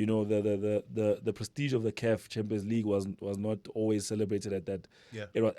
the prestige of the CAF Champions League was not always celebrated at that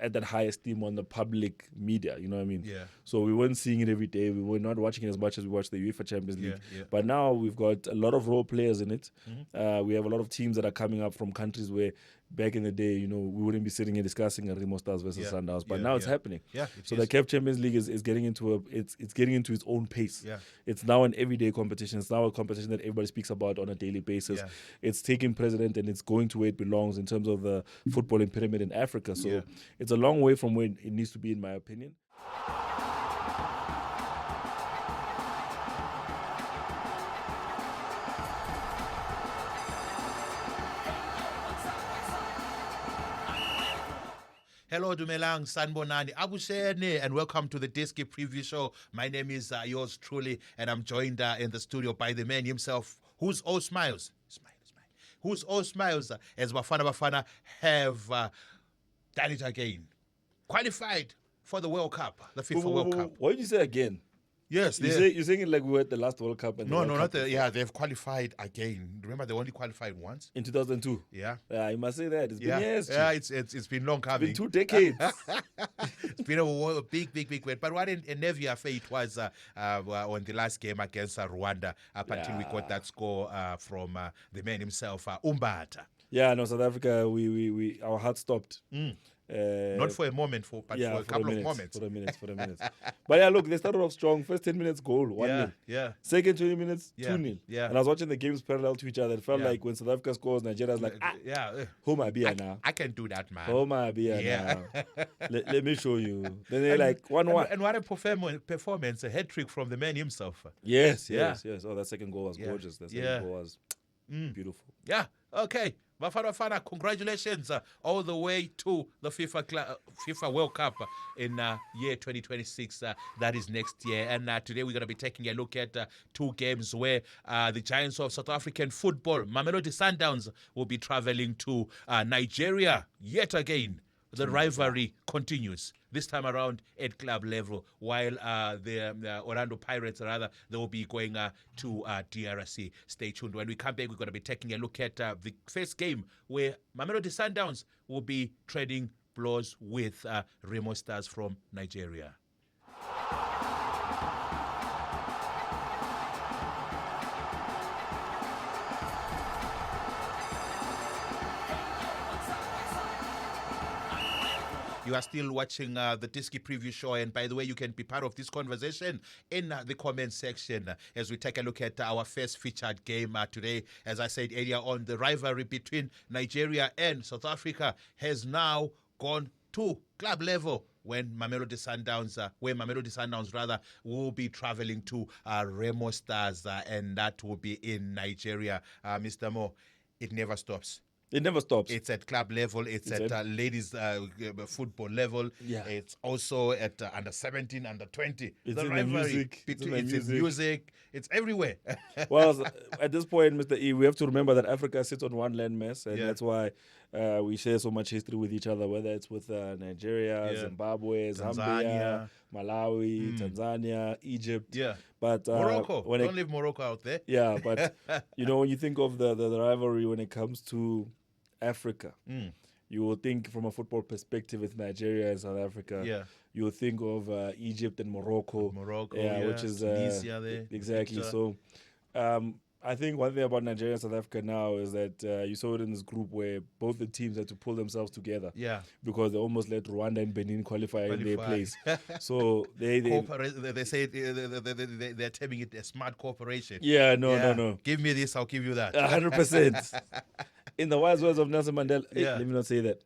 at that high esteem on the public media. You know what I mean? Yeah. So we weren't seeing it every day. We were not watching it as much as we watched the UEFA Champions League. Yeah. But now we've got a lot of role players in it. We have a lot of teams that are coming up from countries where back in the day, we wouldn't be sitting here discussing a Remo Stars versus Sundowns. But now it's happening. Yeah, so the CAF Champions League is getting into it's getting into its own pace. Yeah. It's now an everyday competition. It's now a competition that everybody speaks about on a daily basis. Yeah. It's taking precedent and it's going to where it belongs in terms of the footballing pyramid in Africa. So it's a long way from where it needs to be, in my opinion. Hello, Dumelang, Sanbonani, Abushene, and welcome to the Diski Preview Show. My name is yours truly, and I'm joined in the studio by the man himself, who's all smiles. Who's all smiles, as Bafana have done it again. Qualified for the World Cup, the FIFA World Cup. What did you say again? Yes, you're saying it like we were at the last World Cup. And they've qualified again. Remember, they only qualified once in 2002. Yeah, you must say that. It's been years. Yeah, it's been long coming. It's been 2 decades. It's been a big wait. But what a Nevia it was on the last game against Rwanda up until we got that score from the man himself, Umbata. Yeah, no, South Africa, we our heart stopped. Not for a moment, but for a couple of moments. For a minute. But yeah, look, they started off strong. First 10 minutes, goal, 1-0. Yeah. Second 20 minutes, 2-0. Yeah. And I was watching the games parallel to each other. It felt like when South Africa scores, Nigeria's like, who might be now? I can do that, man. Who might be now? Let me show you. Then they're like, 1-1. And what a performance, a hat-trick from the man himself. Yes. Oh, that second goal was gorgeous. That second goal was beautiful. Yeah, okay. Bafana, congratulations all the way to the FIFA World Cup in year 2026. That is next year. And today we're going to be taking a look at 2 games where the giants of South African football, Mamelodi Sundowns, will be traveling to Nigeria yet again. The rivalry continues, this time around at club level, while the Orlando Pirates, they will be going to DRC. Stay tuned. When we come back, we're going to be taking a look at the first game where Mamelodi Sundowns will be trading blows with Remo Stars from Nigeria. You are still watching the Diski Preview Show, and by the way, you can be part of this conversation in the comment section as we take a look at our first featured game today. As I said earlier on, the rivalry between Nigeria and South Africa has now gone to club level when Mamelodi Sundowns will be traveling to Remo Stars, and that will be in Nigeria. Mr. Mo, it never stops. It never stops. It's at club level. It's at ladies football level. Yeah. It's also at under 17, under 20. It's in the music. It's in music. It's everywhere. Well, at this point, Mr. E, we have to remember that Africa sits on one landmass, and that's why we share so much history with each other, whether it's with Nigeria, Zimbabwe, Zambia, Malawi, Tanzania, Egypt. Yeah. But Morocco. Don't leave Morocco out there. Yeah, but when you think of the rivalry when it comes to Africa, you will think from a football perspective with Nigeria and South Africa. Yeah. You will think of Egypt and Morocco. Which is Tunisia there. Exactly. So I think one thing about Nigeria and South Africa now is that you saw it in this group where both the teams had to pull themselves together. Yeah. Because they almost let Rwanda and Benin qualify in their place. So they say they're terming it a smart cooperation. Yeah, no. Give me this, I'll give you that. 100%. In the wise words of Nelson Mandela, let me not say that.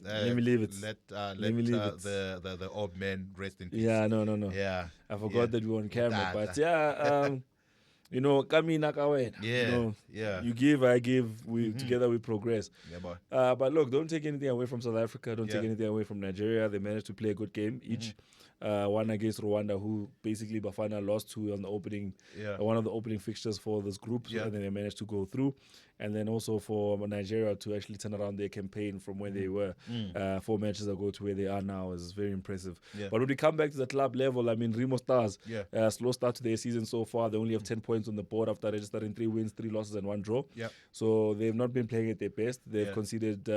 Let me leave it. Let me leave it. The old man rest in peace. Yeah, no. Yeah. I forgot that we were on camera. But kami nakawena. You give, I give. Together we progress. Yeah, boy. But look, don't take anything away from South Africa. Don't take anything away from Nigeria. They managed to play a good game each. one against Rwanda, who basically Bafana lost to on the opening, one of the opening fixtures for this group, and then they managed to go through. And then also for Nigeria to actually turn around their campaign from where they were 4 matches ago to where they are now is very impressive. But when we come back to the club level, I mean, Remo Stars, slow start to their season so far. They only have 10 points on the board after registering 3 wins, 3 losses, and 1 draw. So they've not been playing at their best. They've conceded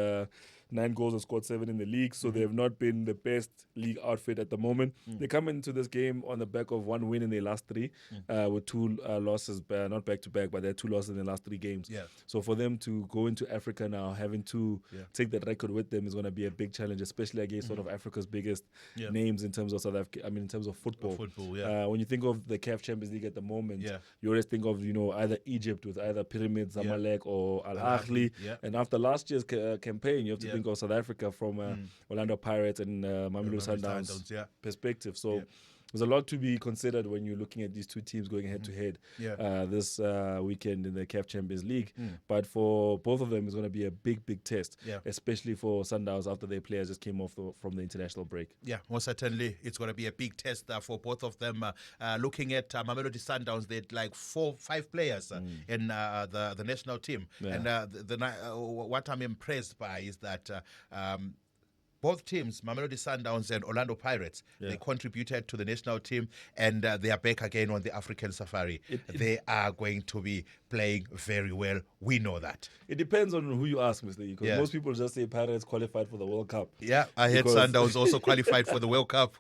9 goals and scored 7 in the league. So they have not been the best league outfit at the moment. They come into this game on the back of 1 win in their last 3, with 2 losses, not back to back, but they had 2 losses in the last 3 games. So for them to go into Africa now, having to take that record with them is going to be a big challenge, especially against sort of Africa's biggest names in terms of South Africa. I mean, in terms of football. When you think of the CAF Champions League at the moment, you always think of either Egypt with either Pyramids, Zamalek, or Al Ahly. And after last year's campaign, you have to think of South Africa from Orlando Pirates and Mamelodi Sundowns perspective. So there's a lot to be considered when you're looking at these 2 teams going head to head this weekend in the CAF Champions League. But for both of them, it's going to be a big test, especially for Sundowns after their players just came off from the international break. Yeah, most certainly. It's going to be a big test for both of them. Looking at Mamelodi Sundowns, they had like 4-5 players in the national team. And what I'm impressed by is that both teams, Mamelodi Sundowns and Orlando Pirates, they contributed to the national team, and they are back again on the African safari. They are going to be playing very well. We know that. It depends on who you ask, Mr. E, because most people just say Pirates qualified for the World Cup. Yeah, I heard Sundowns also qualified for the World Cup.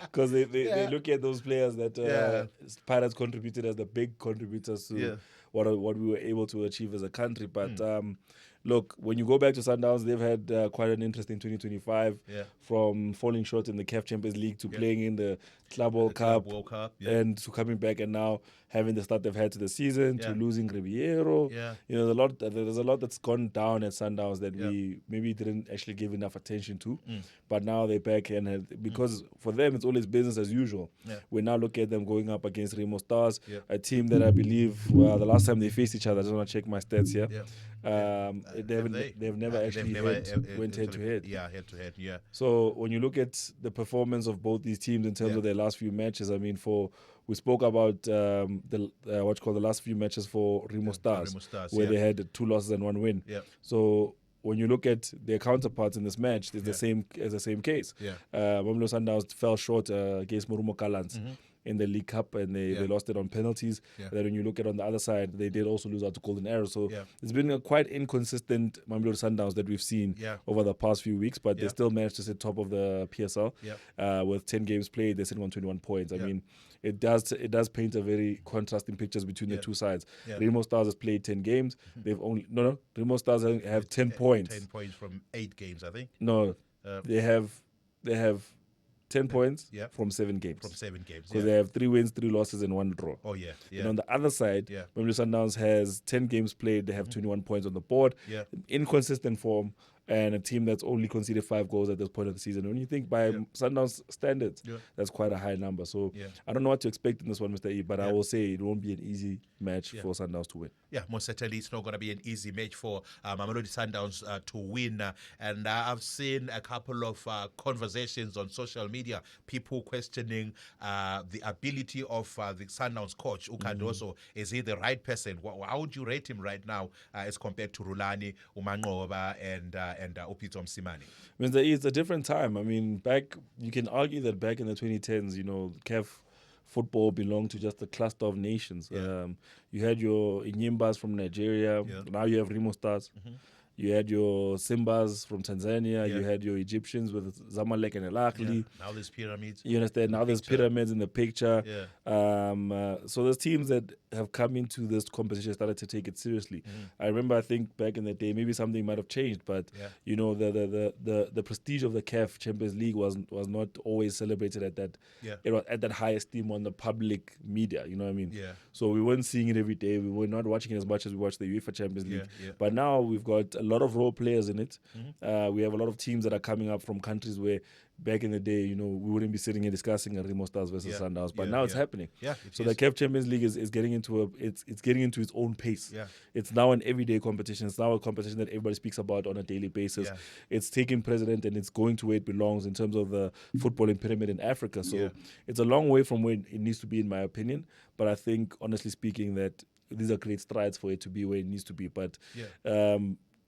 Because they look at those players that Pirates contributed as the big contributors to what we were able to achieve as a country. But look, when you go back to Sundowns, they've had quite an interesting 2025 from falling short in the CAF Champions League to playing in the Club World Cup, and to coming back and now having the start they've had to the season, to losing Ribeiro. There's a lot that's gone down at Sundowns that we maybe didn't actually give enough attention to. But now they're back, and because for them it's always business as usual. We now look at them going up against Remo Stars, a team that I believe the last time they faced each other, I just want to check my stats here. They've never actually went head to head. Head to head. So when you look at the performance of both these teams in terms of their last few matches, I mean, we spoke about the last few matches for Remo Stars, where they had 2 losses and 1 win. So when you look at their counterparts in this match, it's the same case. Mamelodi Sundowns fell short against Morumo Gallants in the League Cup, and they lost it on penalties. Then when you look at on the other side, they did also lose out to Golden Arrows. So it's been a quite inconsistent Mamelodi Sundowns that we've seen over the past few weeks, but they still managed to sit top of the PSL with 10 games played. They're sitting on 21 points. I mean, it does paint a very contrasting pictures between the 2 sides. Remo Stars has played 10 games. They've only Remo Stars have 10 points. 10 points from 8 games, I think. No, they have 10 points from 7 games. Because they have 3 wins, 3 losses, and 1 draw. And on the other side, Mamelodi Sundowns has 10 games played. They have 21 points on the board. Inconsistent form. And a team that's only conceded 5 goals at this point of the season. When you think by Sundowns standards, that's quite a high number. So I don't know what to expect in this one, Mr. E, but I will say it won't be an easy match for Sundowns to win. Yeah, most certainly it's not going to be an easy match for Mamelodi Sundowns to win. And I've seen a couple of conversations on social media, people questioning the ability of the Sundowns coach, Ukandoso. Is he the right person? How would you rate him right now as compared to Rulani, Umanqoba, and Opito Msimani? Mr. E, it's a different time. I mean, you can argue that back in the 2010s, CAF football belonged to just a cluster of nations. You had your Inyimbas from Nigeria. Now you have Remo Stars. You had your Simbas from Tanzania. You had your Egyptians with Zamalek and Al Ahly. Now there's pyramids. You understand? Now there's pyramids in the picture. So there's teams that have come into this competition, started to take it seriously. I remember, I think back in the day, maybe something might have changed, but the prestige of the CAF Champions League was not always celebrated at that at that high esteem on the public media. You know what I mean? So we weren't seeing it every day. We were not watching it as much as we watched the UEFA Champions League. But now we've got a lot of role players in it. We have a lot of teams that are coming up from countries where back in the day, you know, we wouldn't be sitting here discussing a Remo Stars versus Sundowns, but now it's happening. Yeah, so the CAF Champions League is getting into it's getting into its own pace. Yeah. It's now an everyday competition. It's now a competition that everybody speaks about on a daily basis. Yeah. It's taking precedent and it's going to where it belongs in terms of the footballing pyramid in Africa. So it's a long way from where it needs to be, in my opinion. But I think, honestly speaking, that these are great strides for it to be where it needs to be. But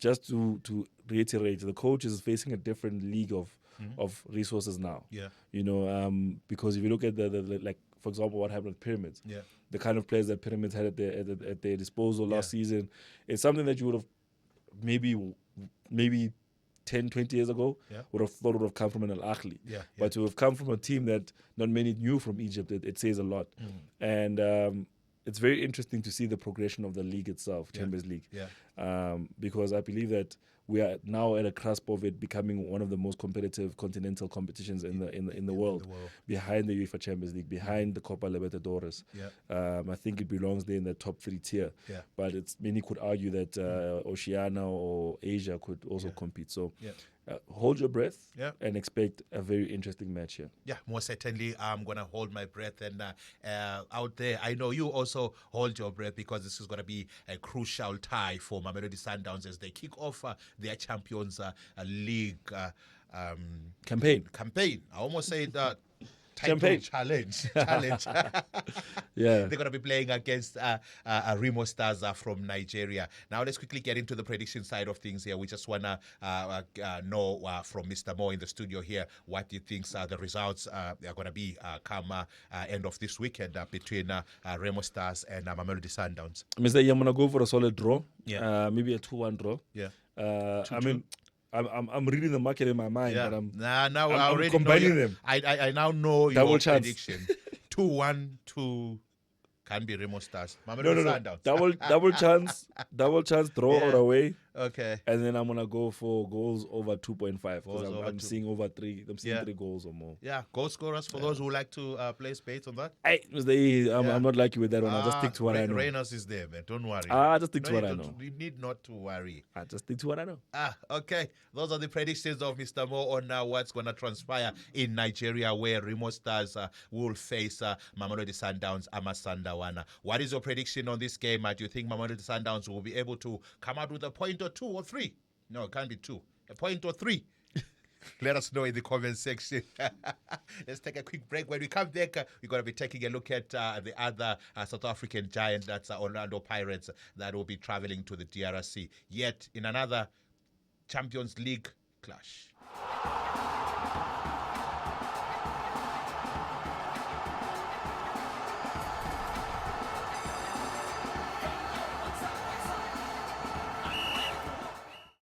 just to reiterate, the coach is facing a different league of resources now. Yeah. You know, because if you look at the like, for example, what happened with Pyramids, the kind of players that Pyramids had at their disposal last season, it's something that you would have maybe 10, 20 years ago would have thought would have come from an Al Ahly. But to have come from a team that not many knew from Egypt, it says a lot. And it's very interesting to see the progression of the league itself, Champions League. Because I believe that we are now at a cusp of it becoming one of the most competitive continental competitions in the world, behind the UEFA Champions League, behind the Copa Libertadores. I think it belongs there in the top 3 tier. But many could argue that Oceania or Asia could also compete. So hold your breath and expect a very interesting match here. Yeah, most certainly I'm going to hold my breath. And out there, I know you also hold your breath, because this is going to be a crucial tie for Mamelodi Sundowns as they kick off their Champions League campaign. I almost say that. Challenge. They're going to be playing against Remo Stars from Nigeria. Now let's quickly get into the prediction side of things here. We just want to know from Mr. Mo in the studio here, what he thinks the results are going to be come end of this weekend between Remo Stars and Mamelodi Sundowns. Mr. I'm going to go for a solid draw. Maybe a 2-1 draw. I mean, I'm reading the market in my mind, but I'm combining them. I now know double your chance. prediction. 2-1 to can be Remo Stars. No. Double chance, draw or away. Okay. And then I'm gonna go for goals over 2.5 because I'm seeing over 3. I'm seeing 3 goals or more. Yeah, goal scorers for those who like to play spades on that. Hey, Mr. E, I'm not lucky with that one. I just stick to what I know. Reynolds is there, man. Don't worry. Just stick to what I know. You need not to worry. I just stick to what I know. Okay. Those are the predictions of Mr. Mo on what's going to transpire in Nigeria, where Remo Stars will face Mamelodi Sundowns, Amasandawana. What is your prediction on this game? Do you think Mamelodi Sundowns will be able to come out with a point or 2 or 3? No, it can't be 2. A point or 3. Let us know in the comment section. Let's take a quick break. When we come back, we're going to be taking a look at the other South African giant, that's Orlando Pirates, that will be traveling to the DRC. Yet in another Champions League clash.